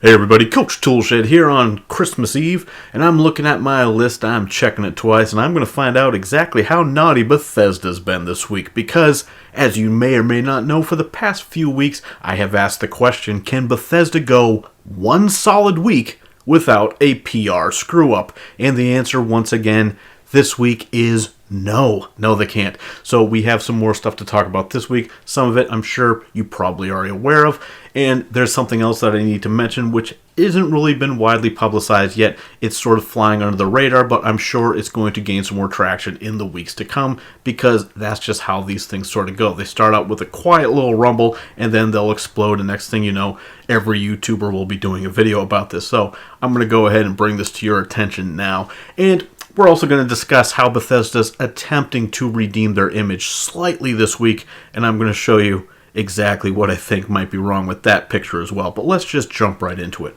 Hey everybody, Coach Toolshed here on Christmas Eve, and I'm looking at my list, I'm checking it twice, and I'm going to find out exactly how naughty Bethesda's been this week, because, as you may or may not know, for the past few weeks, I have asked the question, can Bethesda go one solid week without a PR screw-up? And the answer, once again, this week is no. No, they can't. So we have some more stuff to talk about this week. Some of it I'm sure you probably are aware of. And there's something else that I need to mention, which isn't really been widely publicized yet. It's sort of flying under the radar, but I'm sure it's going to gain some more traction in the weeks to come, because that's just how these things sort of go. They start out with a quiet little rumble, and then they'll explode, and next thing you know, every YouTuber will be doing a video about this. So I'm going to go ahead and bring this to your attention now. And we're also going to discuss how Bethesda's attempting to redeem their image slightly this week, and I'm going to show you exactly what I think might be wrong with that picture as well. But let's just jump right into it.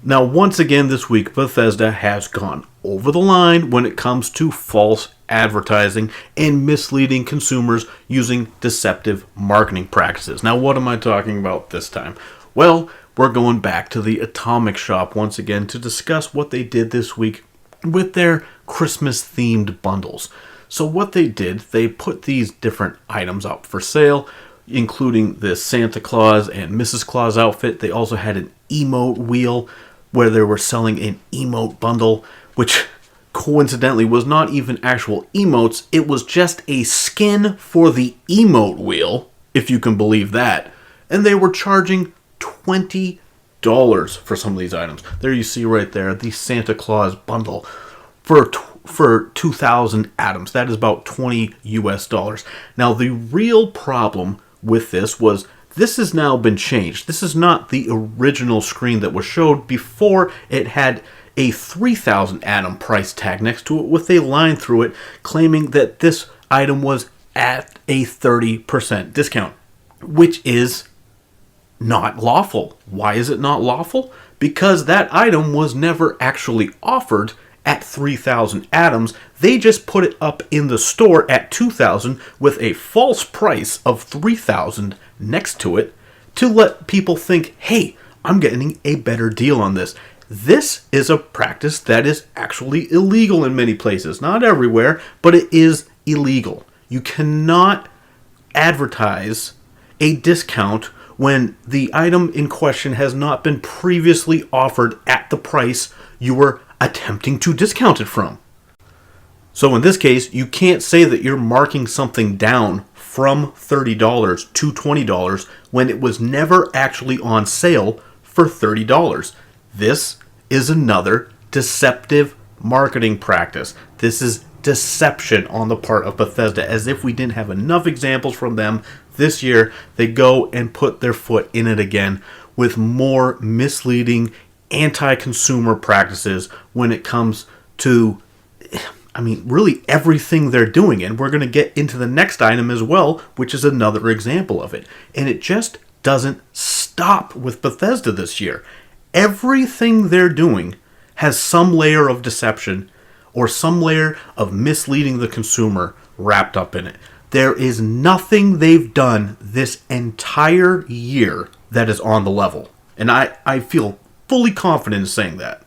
Now, once again this week, Bethesda has gone over the line when it comes to false advertising and misleading consumers using deceptive marketing practices. Now, what am I talking about this time? Well, we're going back to the Atomic Shop once again to discuss what they did this week with their Christmas-themed bundles. So what they did, they put these different items up for sale, including the Santa Claus and Mrs. Claus outfit. They also had an emote wheel where they were selling an emote bundle, which coincidentally was not even actual emotes. It was just a skin for the emote wheel, if you can believe that. And they were charging $20 for some of these items. There you see right there the Santa Claus bundle for 2,000 atoms. That is about $20 US. Now, the real problem with this was this has now been changed. This is not the original screen that was showed before. It had a 3,000 atom price tag next to it with a line through it claiming that this item was at a 30% discount, which is not lawful. Why is it not lawful? Because that item was never actually offered at 3,000 atoms. They just put it up in the store at 2,000 with a false price of 3,000 next to it to let people think, hey, I'm getting a better deal on this. This is a practice that is actually illegal in many places. Not everywhere, but it is illegal. You cannot advertise a discount when the item in question has not been previously offered at the price you were attempting to discount it from. So in this case, you can't say that you're marking something down from $30 to $20 when it was never actually on sale for $30. This is another deceptive marketing practice. This is deception on the part of Bethesda. As if we didn't have enough examples from them this year, they go and put their foot in it again with more misleading anti-consumer practices when it comes to, really everything they're doing. And we're going to get into the next item as well, which is another example of it. And it just doesn't stop with Bethesda this year. Everything they're doing has some layer of deception or some layer of misleading the consumer wrapped up in it. There is nothing they've done this entire year that is on the level. And I feel fully confident in saying that.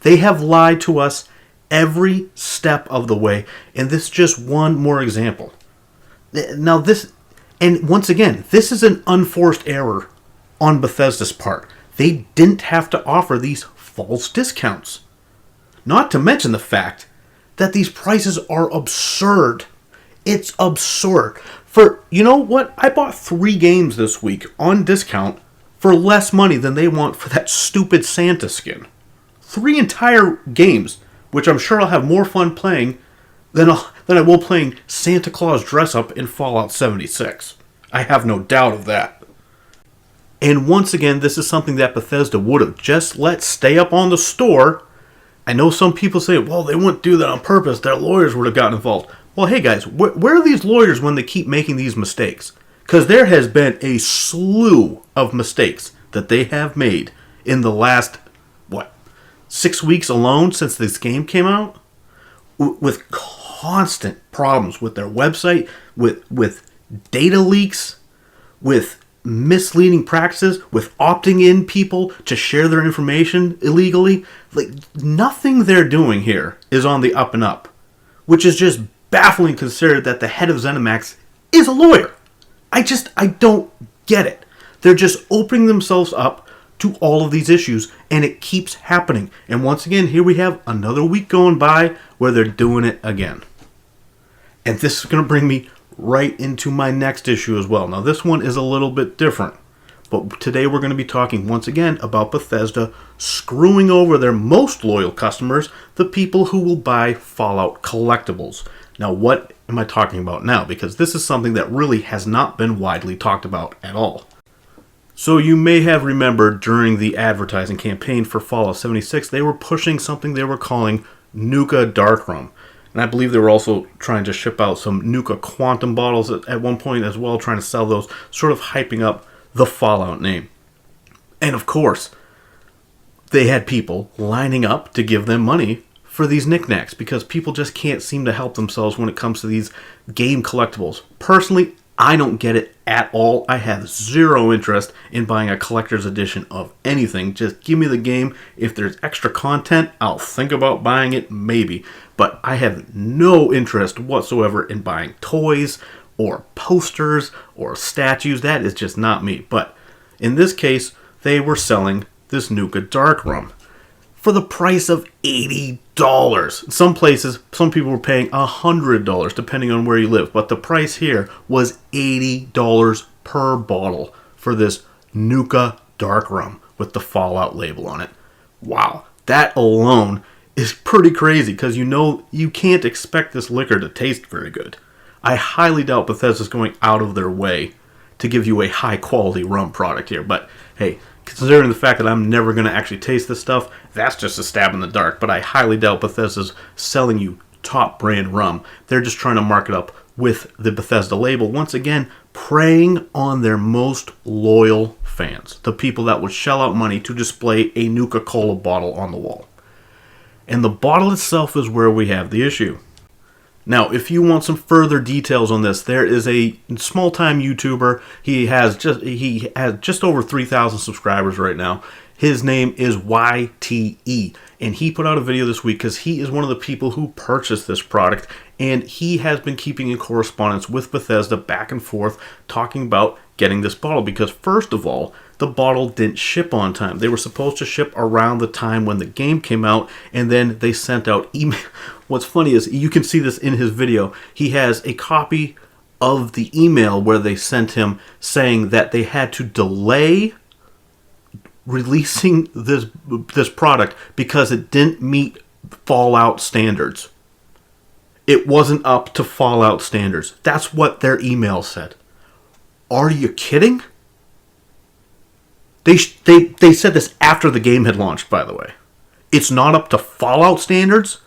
They have lied to us every step of the way, and this is just one more example. Now and once again, this is an unforced error on Bethesda's part. They didn't have to offer these false discounts. Not to mention the fact that these prices are absurd. It's absurd. You know what? I bought 3 games this week on discount for less money than they want for that stupid Santa skin. 3 entire games, which I'm sure I'll have more fun playing than I will playing Santa Claus Dress Up in Fallout 76. I have no doubt of that. And once again, this is something that Bethesda would have just let stay up on the store. I know some people say, well, they wouldn't do that on purpose. Their lawyers would have gotten involved. Well, hey guys, where are these lawyers when they keep making these mistakes? Because there has been a slew of mistakes that they have made in the last, 6 weeks alone since this game came out? With constant problems with their website, with data leaks, with misleading practices with opting in people to share their information illegally. Like, nothing they're doing here is on the up and up, which is just baffling considering that the head of ZeniMax is a lawyer. I don't get it. They're just opening themselves up to all of these issues, and it keeps happening. And once again, here we have another week going by where they're doing it again. And this is going to bring me right into my next issue as well. Now, this one is a little bit different, but today we're going to be talking once again about Bethesda screwing over their most loyal customers, the people who will buy Fallout collectibles. Now, what am I talking about now? Because this is something that really has not been widely talked about at all. So you may have remembered during the advertising campaign for Fallout 76, they were pushing something they were calling Nuka Darkroom. And I believe they were also trying to ship out some Nuka Quantum bottles at one point as well, trying to sell those, sort of hyping up the Fallout name. And of course, they had people lining up to give them money for these knickknacks because people just can't seem to help themselves when it comes to these game collectibles. Personally, I don't get it at all. I have zero interest in buying a collector's edition of anything. Just give me the game. If there's extra content, I'll think about buying it, maybe. But I have no interest whatsoever in buying toys or posters or statues. That is just not me. But in this case, they were selling this Nuka Darkroom for the price of $80. Some places, some people were paying $100 depending on where you live. But the price here was $80 per bottle for this Nuka Darkroom with the Fallout label on it. Wow, that alone is pretty crazy because you can't expect this liquor to taste very good. I highly doubt Bethesda's going out of their way to give you a high quality rum product here. But hey, considering the fact that I'm never going to actually taste this stuff, that's just a stab in the dark. But I highly doubt Bethesda's selling you top brand rum. They're just trying to mark it up with the Bethesda label. Once again, preying on their most loyal fans. The people that would shell out money to display a Nuka-Cola bottle on the wall. And the bottle itself is where we have the issue. Now, if you want some further details on this, there is a small-time YouTuber. He has just over 3,000 subscribers right now. His name is YTE, and he put out a video this week because he is one of the people who purchased this product, and he has been keeping in correspondence with Bethesda back and forth talking about getting this bottle because, first of all, the bottle didn't ship on time. They were supposed to ship around the time when the game came out, and then they sent out email. What's funny is you can see this in his video. He has a copy of the email where they sent him saying that they had to delay releasing this product because it didn't meet Fallout standards. It wasn't up to Fallout standards. That's what their email said. Are you kidding? They said this after the game had launched, by the way. It's not up to Fallout standards?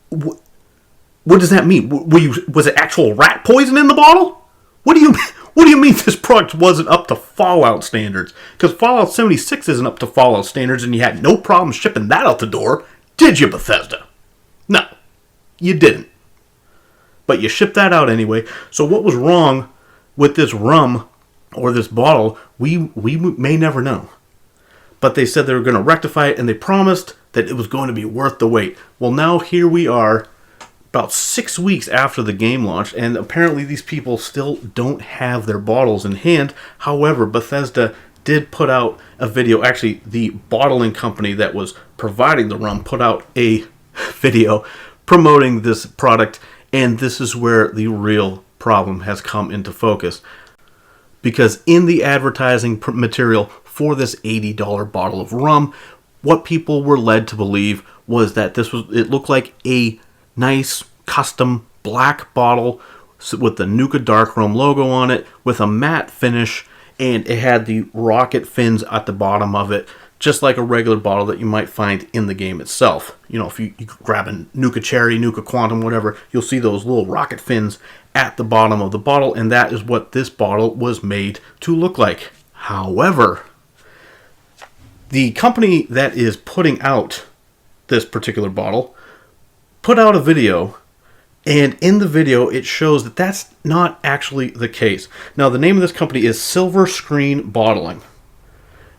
What does that mean? Was it actual rat poison in the bottle? What do you mean this product wasn't up to Fallout standards? Because Fallout 76 isn't up to Fallout standards and you had no problem shipping that out the door, did you, Bethesda? No, you didn't. But you shipped that out anyway. So what was wrong with this rum or this bottle, we may never know. But they said they were going to rectify it, and they promised that it was going to be worth the wait. Well, now here we are, about 6 weeks after the game launched, and apparently these people still don't have their bottles in hand. However, Bethesda did put out a video. Actually, the bottling company that was providing the rum put out a video promoting this product, and this is where the real problem has come into focus. Because in the advertising material for this $80 bottle of rum, what people were led to believe was that it looked like a nice custom black bottle with the Nuka Darkroom logo on it with a matte finish, and it had the rocket fins at the bottom of it, just like a regular bottle that you might find in the game itself. You know, if you grab a Nuka Cherry, Nuka Quantum, whatever, you'll see those little rocket fins at the bottom of the bottle, and that is what this bottle was made to look like. However, the company that is putting out this particular bottle put out a video And in the video, it shows that that's not actually the case. Now, the name of this company is Silver Screen Bottling.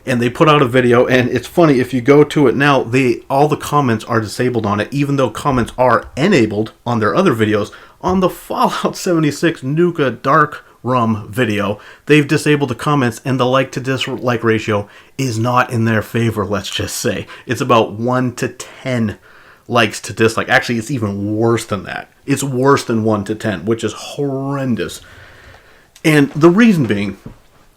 And they put out a video, and it's funny, if you go to it now, all the comments are disabled on it, even though comments are enabled on their other videos. On the Fallout 76 Nuka Dark Rum video, they've disabled the comments, and the like to dislike ratio is not in their favor, let's just say. It's about 1 to 10 likes to dislike. Actually, it's even worse than that. It's worse than 1 to 10, which is horrendous. And the reason being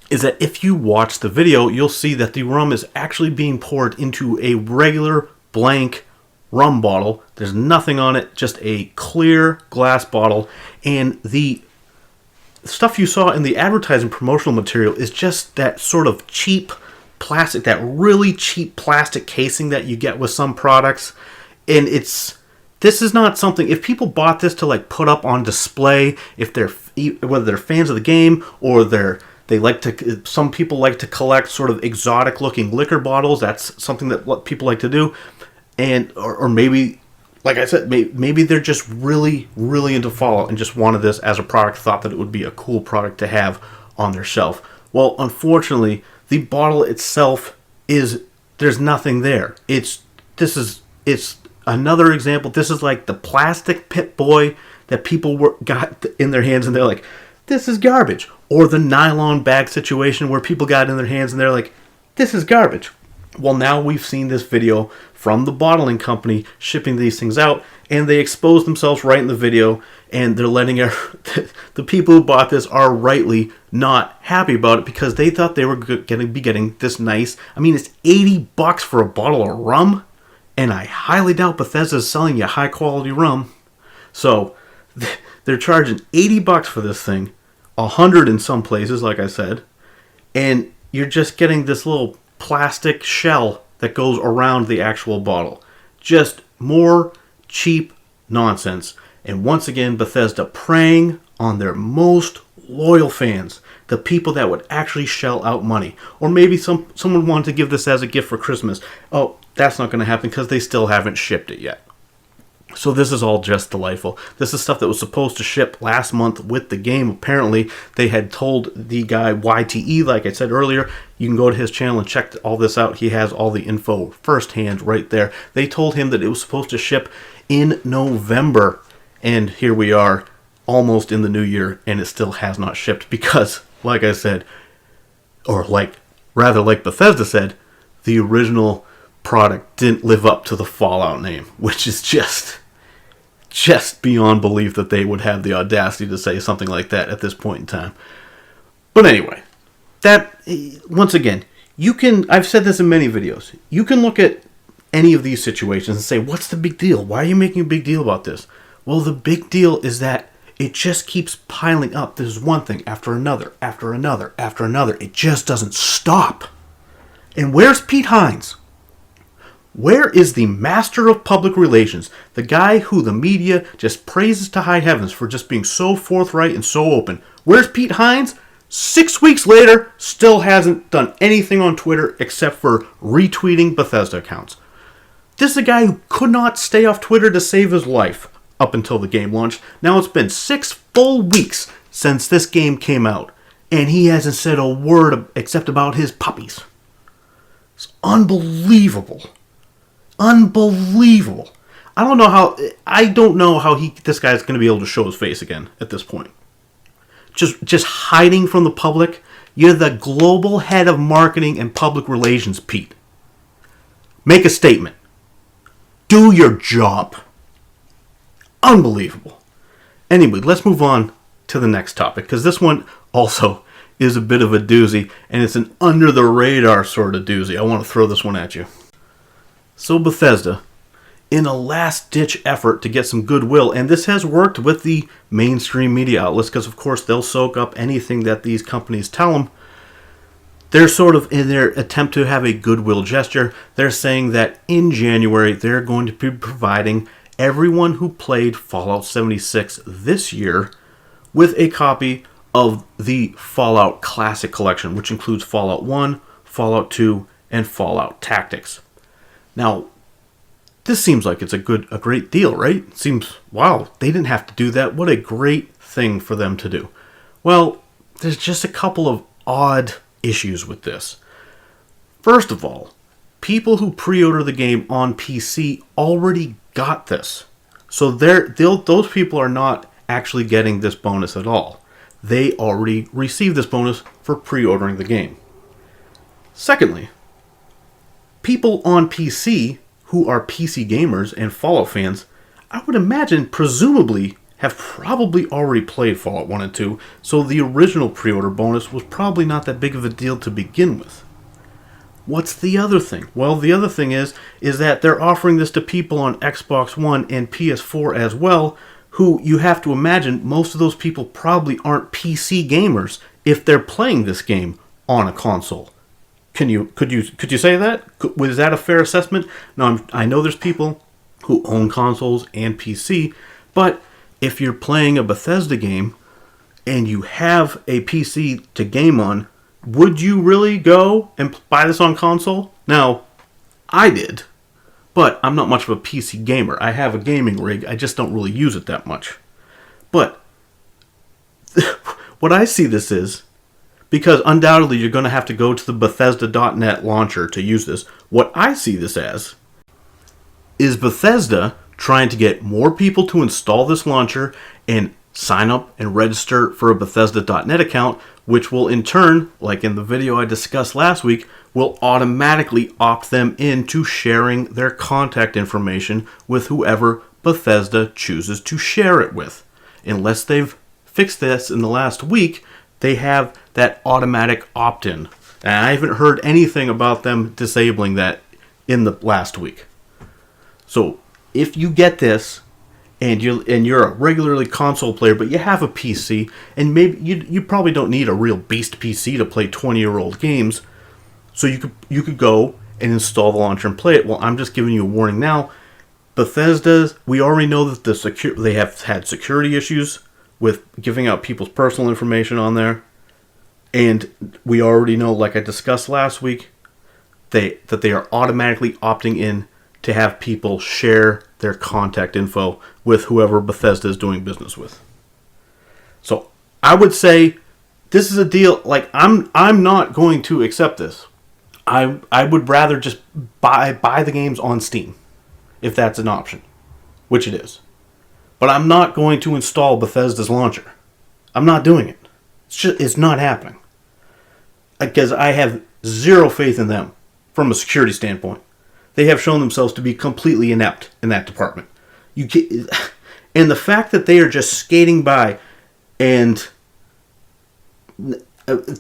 is that if you watch the video, you'll see that the rum is actually being poured into a regular blank rum bottle. There's nothing on it, just a clear glass bottle. And the stuff you saw in the advertising promotional material is just that sort of cheap plastic, that really cheap plastic casing that you get with some products. And this is not something, if people bought this to like put up on display, whether they're fans of the game or some people like to collect sort of exotic looking liquor bottles. That's something that people like to do. And, or maybe, like I said, maybe they're just really, really into Fallout and just wanted this as a product, thought that it would be a cool product to have on their shelf. Well, unfortunately, the bottle itself there's nothing there. It's another example. This is like the plastic Pit Boy that people got in their hands and they're like, this is garbage. Or the nylon bag situation where people got it in their hands and they're like, this is garbage. Well, now we've seen this video from the bottling company shipping these things out, and they expose themselves right in the video, and they're letting the people who bought this are rightly not happy about it because they thought they were going to be getting this nice. I mean, it's $80 for a bottle of rum, and I highly doubt Bethesda is selling you high quality rum. So they're charging $80 for this thing, $100 in some places, like I said, and you're just getting this little plastic shell that goes around the actual bottle. Just more cheap nonsense. And once again, Bethesda preying on their most loyal fans, the people that would actually shell out money. Or maybe someone wanted to give this as a gift for Christmas. Oh, that's not going to happen because they still haven't shipped it yet. So this is all just delightful. This is stuff that was supposed to ship last month with the game. Apparently, they had told the guy YTE, like I said earlier, you can go to his channel and check all this out. He has all the info firsthand right there. They told him that it was supposed to ship in November. And here we are, almost in the new year, and it still has not shipped because, like I said, or like Bethesda said, the original product didn't live up to the Fallout name, which is just beyond belief that they would have the audacity to say something like that at this point in time. But anyway, that, once again, I've said this in many videos, you can look at any of these situations and say, what's the big deal? Why are you making a big deal about this? Well, the big deal is that it just keeps piling up. There's one thing after another, after another, after another. It just doesn't stop. And where's Pete Hines? Where is the master of public relations? The guy who the media just praises to high heavens for just being so forthright and so open. Where's Pete Hines? 6 weeks later, still hasn't done anything on Twitter except for retweeting Bethesda accounts. This is a guy who could not stay off Twitter to save his life up until the game launched. Now it's been 6 full weeks since this game came out, and he hasn't said a word except about his puppies. It's unbelievable. Unbelievable. I don't know how this guy's going to be able to show his face again at this point. Just hiding from the public. You're the global head of marketing and public relations, Pete. Make a statement. Do your job. Unbelievable. Anyway, let's move on to the next topic, because this one also is a bit of a doozy, and it's an under-the-radar sort of doozy. I want to throw this one at you. So Bethesda, in a last-ditch effort to get some goodwill, and this has worked with the mainstream media outlets, because of course they'll soak up anything that these companies tell them, they're sort of in their attempt to have a goodwill gesture. They're saying that in January they're going to be providing everyone who played Fallout 76 this year with a copy of the Fallout Classic Collection, which includes Fallout 1, Fallout 2, and Fallout Tactics. Now, This seems like it's a great deal, right? It seems, wow, they didn't have to do that. What a great thing for them to do. Well, there's just a couple of odd issues with this. First of all, people who pre-order the game on PC already got this. So those people are not actually getting this bonus at all. They already received this bonus for pre-ordering the game. Secondly, people on PC who are PC gamers and Fallout fans, I would imagine, presumably, have probably already played Fallout 1 and 2, so the original pre-order bonus was probably not that big of a deal to begin with. What's the other thing? Well, the other thing is that they're offering this to people on Xbox One and PS4 as well, who you have to imagine most of those people probably aren't PC gamers if they're playing this game on a console. Could you say that? Was that a fair assessment? No, I know there's people who own consoles and PC, but if you're playing a Bethesda game and you have a PC to game on, would you really go and buy this on console? Now, I did, but I'm not much of a PC gamer. I have a gaming rig, I just don't really use it that much. But what I see this is, because undoubtedly you're going to have to go to the Bethesda.net launcher to use this, what I see this as is Bethesda trying to get more people to install this launcher and sign up and register for a Bethesda.net account, which will in turn, like in the video I discussed last week, will automatically opt them into sharing their contact information with whoever Bethesda chooses to share it with. Unless they've fixed this in the last week, they have that automatic opt-in. And I haven't heard anything about them disabling that in the last week. So if you get this, and you're a regularly console player, but you have a PC, and maybe you probably don't need a real beast PC to play 20-year-old games, so you could go and install the launcher and play it. Well, I'm just giving you a warning now. Bethesda's, we already know that they have had security issues with giving out people's personal information on there, and we already know, like I discussed last week, that they are automatically opting in to have people share their contact info with whoever Bethesda is doing business with. So I would say this is a deal, like I'm not going to accept this. I would rather just buy the games on Steam, if that's an option, which it is. But I'm not going to install Bethesda's launcher. I'm not doing it. It's not happening. Because I have zero faith in them from a security standpoint. They have shown themselves to be completely inept in that department. And the fact that they are just skating by and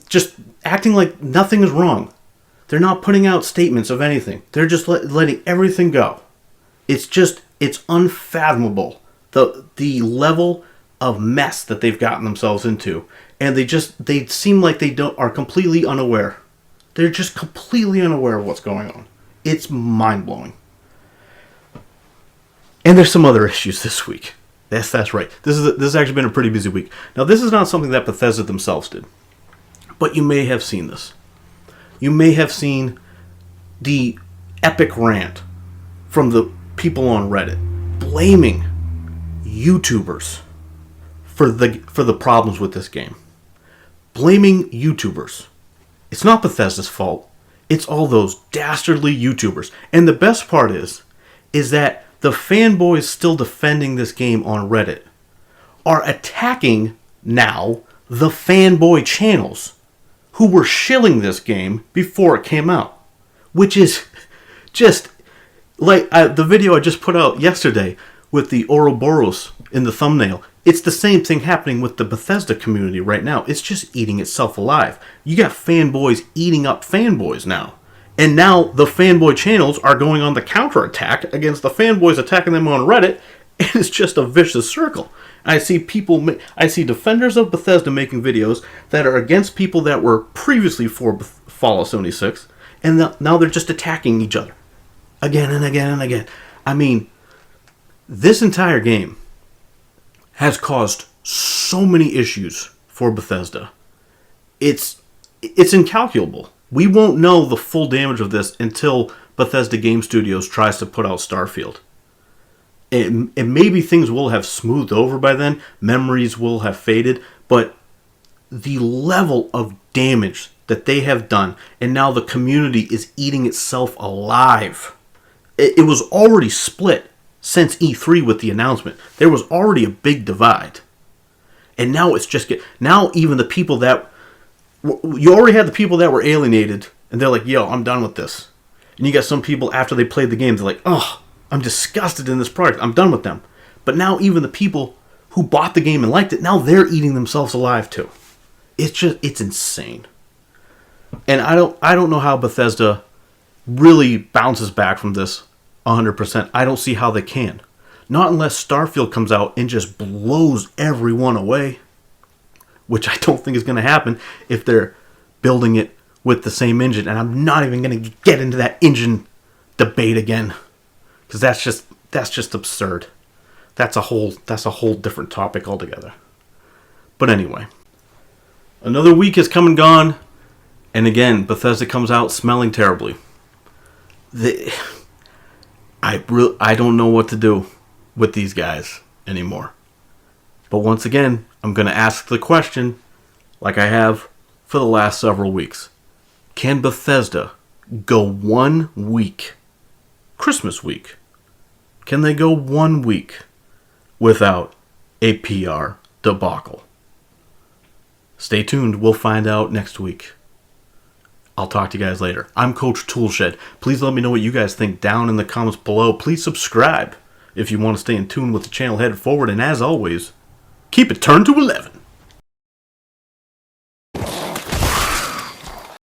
just acting like nothing is wrong. They're not putting out statements of anything. They're just letting everything go. It's unfathomable the level of mess that they've gotten themselves into. And they seem like they are completely unaware. They're just completely unaware of what's going on. It's mind-blowing. And there's some other issues this week. Yes, that's right. This has actually been a pretty busy week. Now, this is not something that Bethesda themselves did. But you may have seen this. You may have seen the epic rant from the people on Reddit blaming YouTubers for the problems with this game. Blaming YouTubers. It's not Bethesda's fault. It's all those dastardly YouTubers. And the best part is that the fanboys still defending this game on Reddit are attacking now the fanboy channels who were shilling this game before it came out. Which is just like the video I just put out yesterday with the Ouroboros in the thumbnail. It's the same thing happening with the Bethesda community right now. It's just eating itself alive. You got fanboys eating up fanboys now. And now the fanboy channels are going on the counterattack against the fanboys attacking them on Reddit. And it's just a vicious circle. I see defenders of Bethesda making videos that are against people that were previously for Fallout 76. And now they're just attacking each other. Again and again and again. I mean, this entire game has caused so many issues for Bethesda. It's incalculable. We won't know the full damage of this until Bethesda Game Studios tries to put out Starfield. And maybe things will have smoothed over by then, memories will have faded, but the level of damage that they have done, and now the community is eating itself alive. It was already split since E3 with the announcement. There was already a big divide. And now it's just now even the people that you already had the people that were alienated, and they're like, yo, I'm done with this. And you got some people after they played the game, they're like, oh, I'm disgusted in this product. I'm done with them. But now even the people who bought the game and liked it, now they're eating themselves alive too. It's insane. And I don't know how Bethesda really bounces back from this 100%. I don't see how they can. Not unless Starfield comes out and just blows everyone away. Which I don't think is going to happen if they're building it with the same engine. And I'm not even going to get into that engine debate again. Because that's just absurd. That's a whole different topic altogether. But anyway. Another week has come and gone. And again, Bethesda comes out smelling terribly. I don't know what to do with these guys anymore. But once again, I'm going to ask the question, like I have for the last several weeks. Can Bethesda go 1 week, Christmas week, can they go 1 week without a PR debacle? Stay tuned. We'll find out next week. I'll talk to you guys later. I'm Coach Toolshed. Please let me know what you guys think down in the comments below. Please subscribe if you want to stay in tune with the channel headed forward. And as always, keep it turned to 11.